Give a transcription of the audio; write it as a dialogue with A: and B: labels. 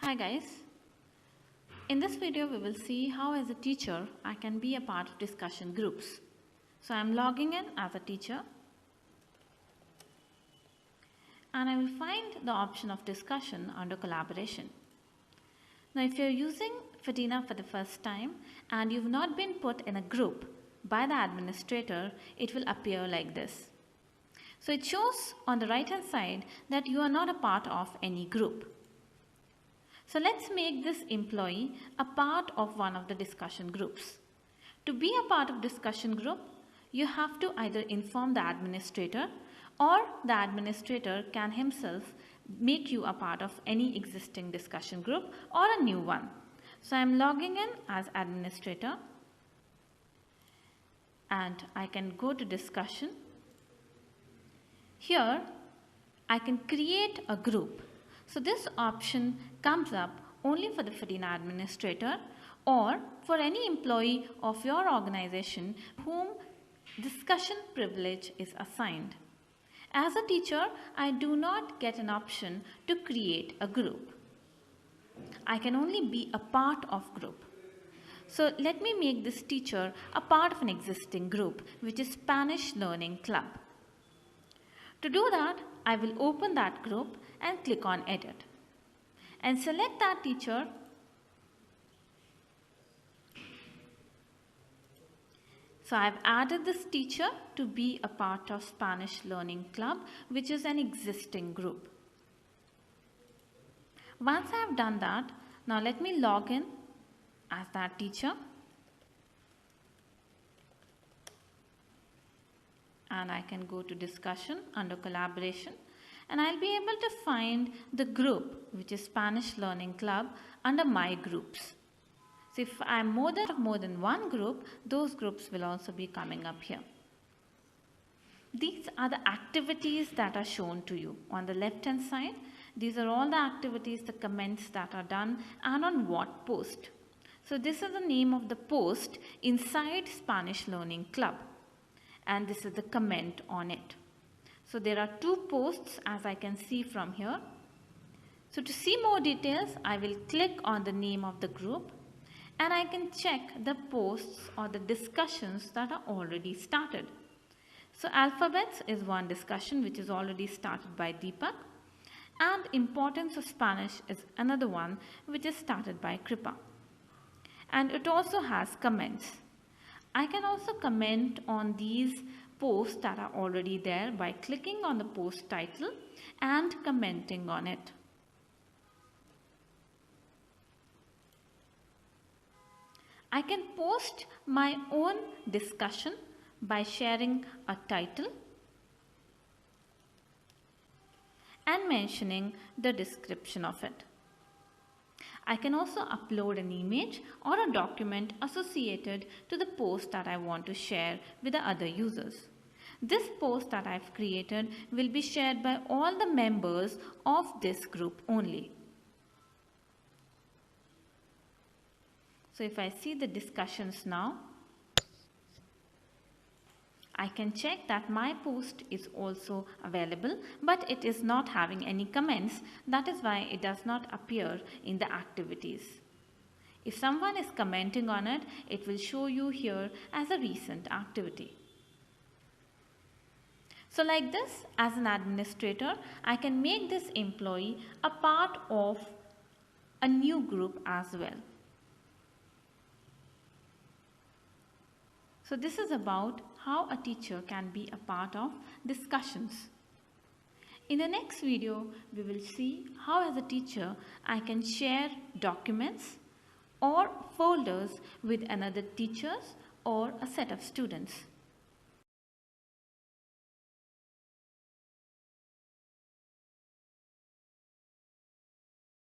A: Hi guys, in this video we will see how as a teacher I can be a part of discussion groups. So I am logging in as a teacher and I will find the option of discussion under collaboration. Now if you are using Fedina for the first time and you have not been put in a group by the administrator, it will appear like this. So it shows on the right hand side that you are not a part of any group. So let's make this employee a part of one of the discussion groups. To be a part of discussion group, you have to either inform the administrator or the administrator can himself make you a part of any existing discussion group or a new one. So I am logging in as administrator and I can go to discussion. Here I can create a group. So this option comes up only for the Fedina administrator or for any employee of your organization whom discussion privilege is assigned. As a teacher, I do not get an option to create a group. I can only be a part of group. So let me make this teacher a part of an existing group, which is Spanish Learning Club. To do that, I will open that group and click on Edit and select that teacher. So I have added this teacher to be a part of Spanish Learning Club, which is an existing group. Once I have done that, now let me log in as that teacher. And I can go to discussion under collaboration and I'll be able to find the group, which is Spanish Learning Club, under my groups. So if I'm more than one group, those groups will also be coming up here. These are the activities that are shown to you on the left hand side. These are all the activities, the comments that are done and on what post. So this is the name of the post inside Spanish Learning Club. And this is the comment on it. So there are two posts as I can see from here. So to see more details, I will click on the name of the group and I can check the posts or the discussions that are already started. So alphabets is one discussion which is already started by Deepak, and importance of Spanish is another one which is started by Kripa. And it also has comments. I can also comment on these posts that are already there by clicking on the post title and commenting on it. I can post my own discussion by sharing a title and mentioning the description of it. I can also upload an image or a document associated to the post that I want to share with the other users. This post that I've created will be shared by all the members of this group only. So if I see the discussions now, I can check that my post is also available, but it is not having any comments. That is why it does not appear in the activities. If someone is commenting on it, it will show you here as a recent activity. So like this, as an administrator, I can make this employee a part of a new group as well. So this is about how a teacher can be a part of discussions. In the next video, we will see how as a teacher I can share documents or folders with another teachers or a set of students.